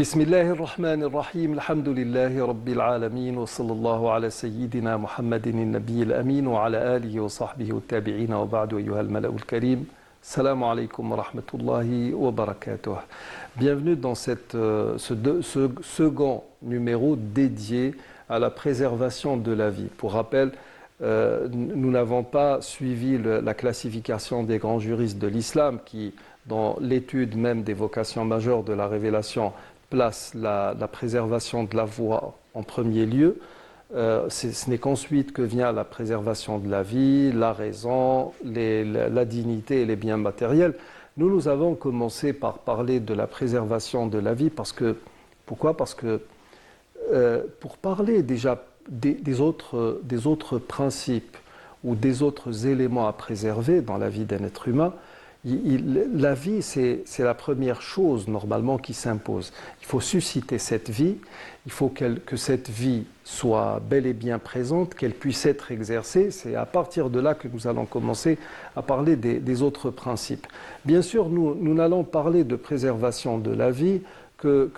بسم الله الرحمن الرحيم الحمد لله رب العالمين وصلى الله على سيدنا محمد النبي الأمين وعلى آله وصحبه والتابعين وبعد أيها الملأ الكريم السلام عليكم ورحمة الله وبركاته. Bienvenue dans ce second numéro dédié à la préservation de la vie. Pour rappel, nous n'avons pas suivi la classification des grands juristes de l'islam qui, dans l'étude même des vocations majeures de la révélation, place la préservation de la voie en premier lieu. Ce n'est qu'ensuite que vient la préservation de la vie, la raison, la dignité et les biens matériels. Nous avons commencé par parler de la préservation de la vie pourquoi ? Parce que pour parler déjà des autres principes ou des autres éléments à préserver dans la vie d'un être humain, la vie, c'est la première chose normalement qui s'impose. Il faut susciter cette vie, il faut que cette vie soit bel et bien présente, qu'elle puisse être exercée. C'est à partir de là que nous allons commencer à parler des autres principes. Bien sûr, nous n'allons parler de préservation de la vie que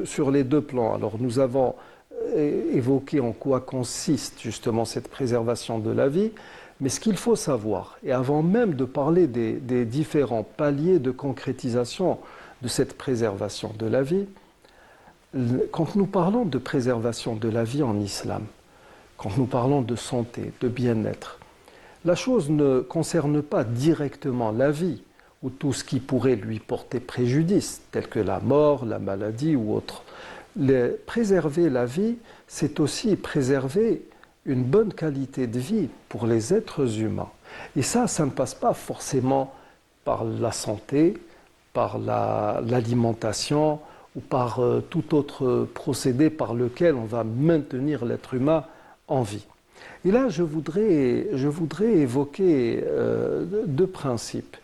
sur les deux plans. Alors nous avons évoqué en quoi consiste justement cette préservation de la vie. Mais ce qu'il faut savoir, et avant même de parler des différents paliers de concrétisation de cette préservation de la vie, quand nous parlons de préservation de la vie en islam, quand nous parlons de santé, de bien-être, la chose ne concerne pas directement la vie ou tout ce qui pourrait lui porter préjudice, tel que la mort, la maladie ou autre. Préserver la vie, c'est aussi préserver une bonne qualité de vie pour les êtres humains. Et ça ne passe pas forcément par la santé, par l'alimentation ou par tout autre procédé par lequel on va maintenir l'être humain en vie. Et là, je voudrais évoquer deux principes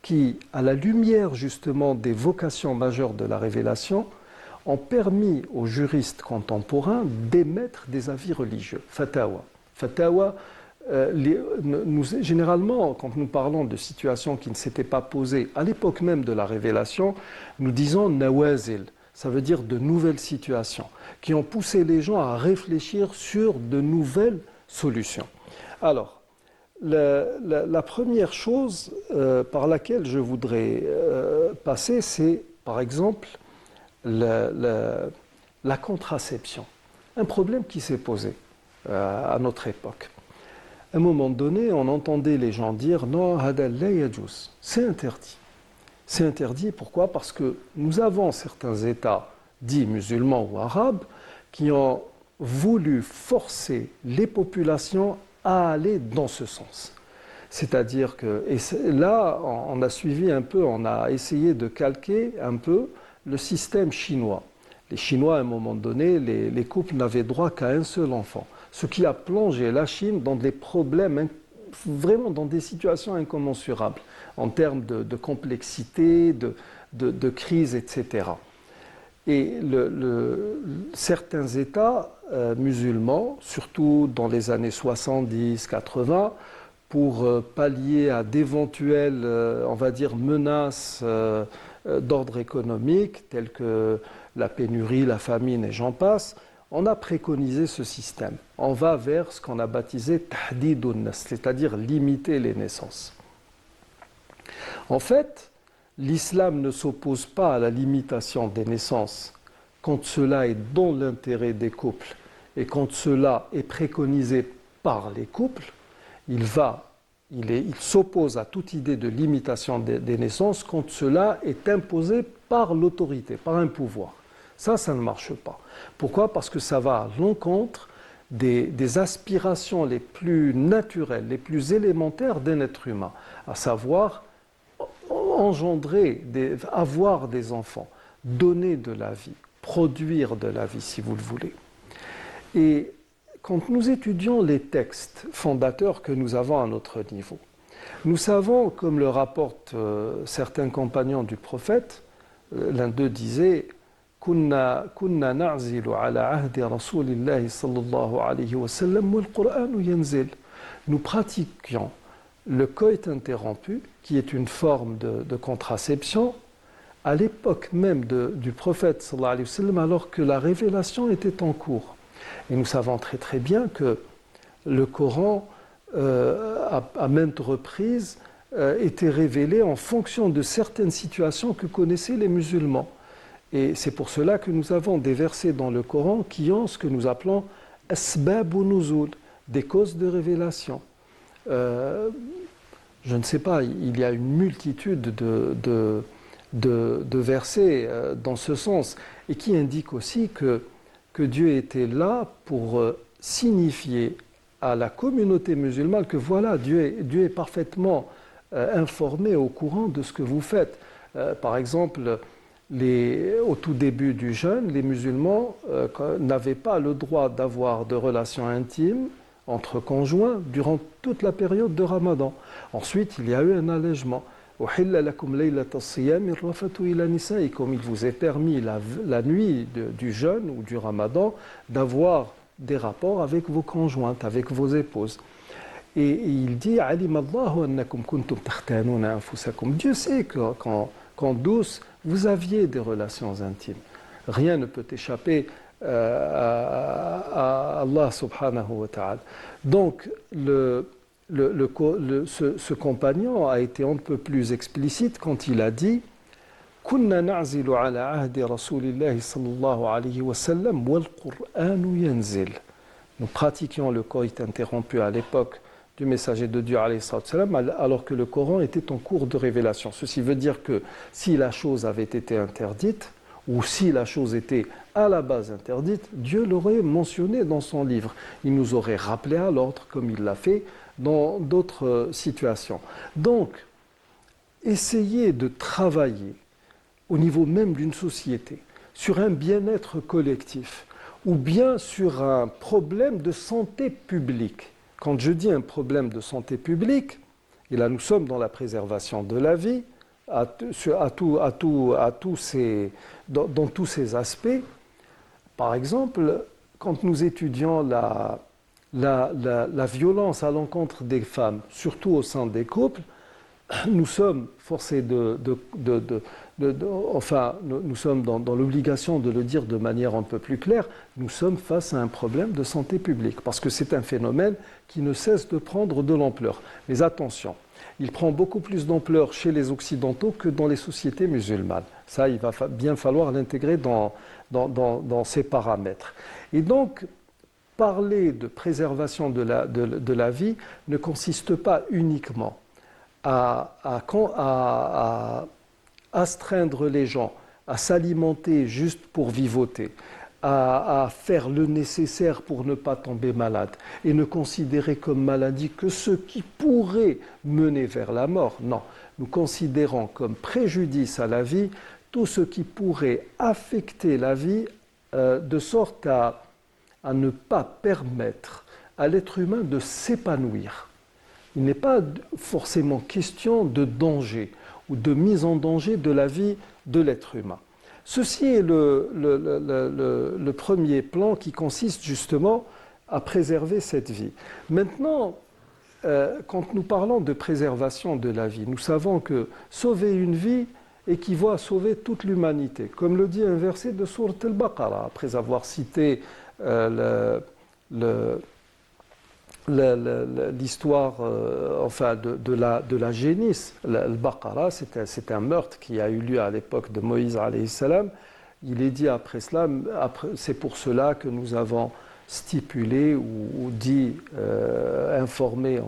qui, à la lumière justement des vocations majeures de la révélation, ont permis aux juristes contemporains d'émettre des avis religieux. Fatawa. Fatawa, généralement, quand nous parlons de situations qui ne s'étaient pas posées à l'époque même de la révélation, nous disons nawazil, ça veut dire de nouvelles situations, qui ont poussé les gens à réfléchir sur de nouvelles solutions. Alors, la première chose par laquelle je voudrais passer, c'est, par exemple, la contraception, un problème qui s'est posé à notre époque. À un moment donné, on entendait les gens dire « Non, hada la yajouz », c'est interdit. C'est interdit, pourquoi ? Parce que nous avons certains États dits musulmans ou arabes qui ont voulu forcer les populations à aller dans ce sens. C'est-à-dire que, et là, on a suivi un peu, on a essayé de calquer un peu le système chinois. Les Chinois, à un moment donné, les couples n'avaient droit qu'à un seul enfant. Ce qui a plongé la Chine dans des problèmes, vraiment dans des situations incommensurables, en termes de complexité, de crise, etc. Et certains États musulmans, surtout dans les années 70-80, pour pallier à d'éventuelles, on va dire, menaces d'ordre économique, telles que la pénurie, la famine et j'en passe, on a préconisé ce système. On va vers ce qu'on a baptisé tahdidun nasl, c'est-à-dire limiter les naissances. En fait, l'islam ne s'oppose pas à la limitation des naissances quand cela est dans l'intérêt des couples et quand cela est préconisé par les couples. Il s'oppose à toute idée de limitation des naissances quand cela est imposé par l'autorité, par un pouvoir. Ça ne marche pas. Pourquoi ? Parce que ça va à l'encontre des aspirations les plus naturelles, les plus élémentaires d'un être humain, à savoir avoir des enfants, donner de la vie, produire de la vie, si vous le voulez. Et quand nous étudions les textes fondateurs que nous avons à notre niveau, nous savons, comme le rapportent certains compagnons du prophète, l'un d'eux disait « Kunna na'zilu ala ahdi rasulillahi sallallahu alayhi wa sallam wal Qur'anu yanzil » Nous pratiquions le coït interrompu, qui est une forme de contraception, à l'époque même du prophète sallallahu alayhi wa sallam, alors que la révélation était en cours. Et nous savons très très bien que le Coran, à maintes reprises, était révélé en fonction de certaines situations que connaissaient les musulmans. Et c'est pour cela que nous avons des versets dans le Coran qui ont ce que nous appelons asbab ou nuzul, des causes de révélation. Je ne sais pas, il y a une multitude de versets dans ce sens, et qui indiquent aussi que Dieu était là pour signifier à la communauté musulmane que voilà, Dieu est parfaitement informé, au courant de ce que vous faites. Par exemple, au tout début du jeûne, les musulmans n'avaient pas le droit d'avoir de relations intimes entre conjoints durant toute la période de Ramadan. Ensuite, il y a eu un allègement. Comme il vous est permis la nuit du jeûne ou du Ramadan d'avoir des rapports avec vos conjointes, avec vos épouses. Et il dit Dieu sait qu'en douce, vous aviez des relations intimes. Rien ne peut échapper à Allah subhanahu wa ta'ala. Donc, ce compagnon a été un peu plus explicite quand il a dit كنا نعزل على عهد رسول الله صلى الله عليه وسلم والقرآن ينزل. Nous pratiquions le coït interrompu à l'époque du messager de Dieu alayhi salam, alors que le Coran était en cours de révélation. Ceci veut dire que si la chose avait été interdite, ou si la chose était à la base interdite, Dieu l'aurait mentionné dans son livre. Il nous aurait rappelé à l'ordre, comme il l'a fait dans d'autres situations. Donc, essayez de travailler au niveau même d'une société, sur un bien-être collectif, ou bien sur un problème de santé publique. Quand je dis un problème de santé publique, et là nous sommes dans la préservation de la vie, dans tous ces aspects. Par exemple, quand nous étudions la violence à l'encontre des femmes, surtout au sein des couples, nous sommes forcés nous sommes dans l'obligation de le dire de manière un peu plus claire, nous sommes face à un problème de santé publique, parce que c'est un phénomène qui ne cesse de prendre de l'ampleur. Mais attention, il prend beaucoup plus d'ampleur chez les Occidentaux que dans les sociétés musulmanes. Ça, il va bien falloir l'intégrer dans ces paramètres. Et donc, parler de préservation de la vie ne consiste pas uniquement à astreindre les gens, à s'alimenter juste pour vivoter, à faire le nécessaire pour ne pas tomber malade et ne considérer comme maladie que ce qui pourrait mener vers la mort. Non, nous considérons comme préjudice à la vie tout ce qui pourrait affecter la vie de sorte à ne pas permettre à l'être humain de s'épanouir. Il n'est pas forcément question de danger ou de mise en danger de la vie de l'être humain. Ceci est le premier plan qui consiste justement à préserver cette vie. Maintenant, quand nous parlons de préservation de la vie, nous savons que sauver une vie équivaut à sauver toute l'humanité. Comme le dit un verset de Sourate al-Baqarah, après avoir cité l'histoire de la génisse. Al-Baqarah, c'est un meurtre qui a eu lieu à l'époque de Moïse alayhi salam. Il est dit après cela, c'est pour cela que nous avons stipulé ou dit, informé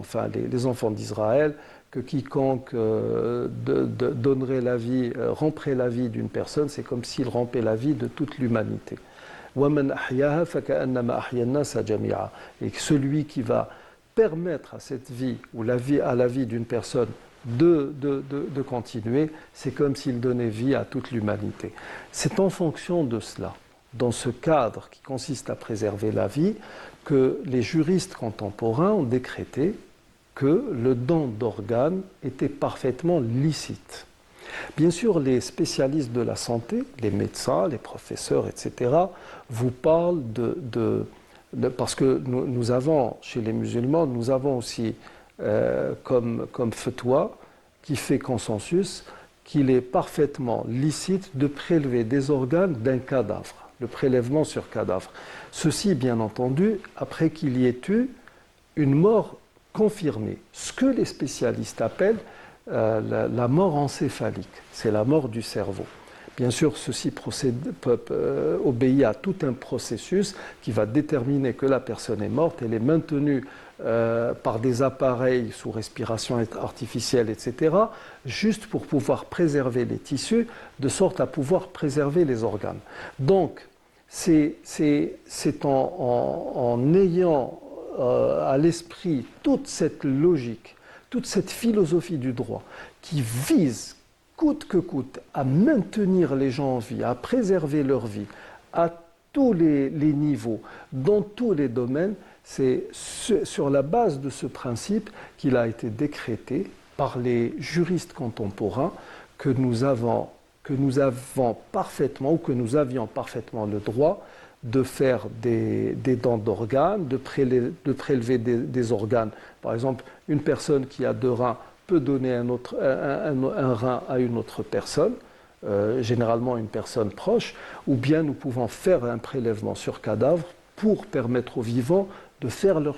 les enfants d'Israël que quiconque donnerait la vie, romprait la vie d'une personne, c'est comme s'il rompait la vie de toute l'humanité. Et celui qui va permettre à cette vie ou à la vie d'une personne de continuer, c'est comme s'il donnait vie à toute l'humanité. C'est en fonction de cela, dans ce cadre qui consiste à préserver la vie, que les juristes contemporains ont décrété que le don d'organes était parfaitement licite. Bien sûr, les spécialistes de la santé, les médecins, les professeurs, etc., vous parlent parce que nous avons, chez les musulmans, nous avons aussi comme fatwa, qui fait consensus, qu'il est parfaitement licite de prélever des organes d'un cadavre, le prélèvement sur cadavre. Ceci, bien entendu, après qu'il y ait eu une mort confirmée, ce que les spécialistes appellent la mort encéphalique, c'est la mort du cerveau. Bien sûr, ceci obéit à tout un processus qui va déterminer que la personne est morte. Elle est maintenue par des appareils sous respiration artificielle, etc., juste pour pouvoir préserver les tissus, de sorte à pouvoir préserver les organes. Donc, c'est en ayant à l'esprit toute cette logique, toute cette philosophie du droit qui vise coûte que coûte à maintenir les gens en vie, à préserver leur vie à tous les niveaux, dans tous les domaines, c'est sur la base de ce principe qu'il a été décrété par les juristes contemporains que nous avons parfaitement, ou que nous avions parfaitement le droit de faire des dents d'organes, de prélever des organes. Par exemple, une personne qui a 2 reins peut donner un rein à une autre personne, généralement une personne proche, ou bien nous pouvons faire un prélèvement sur cadavre pour permettre aux vivants de faire leur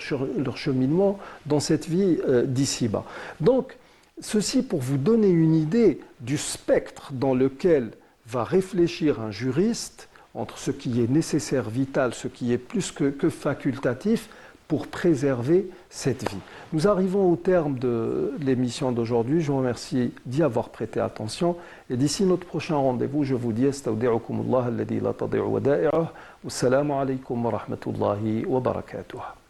cheminement dans cette vie d'ici-bas. Donc, ceci pour vous donner une idée du spectre dans lequel va réfléchir un juriste entre ce qui est nécessaire, vital, ce qui est plus que facultatif, pour préserver cette vie. Nous arrivons au terme de l'émission d'aujourd'hui. Je vous remercie d'y avoir prêté attention. Et d'ici notre prochain rendez-vous, je vous dis astawdi'ukumullah alladhi la tadi'u wada'i'uh. Wassalamu alaykum wa rahmatullahi wa barakatuh.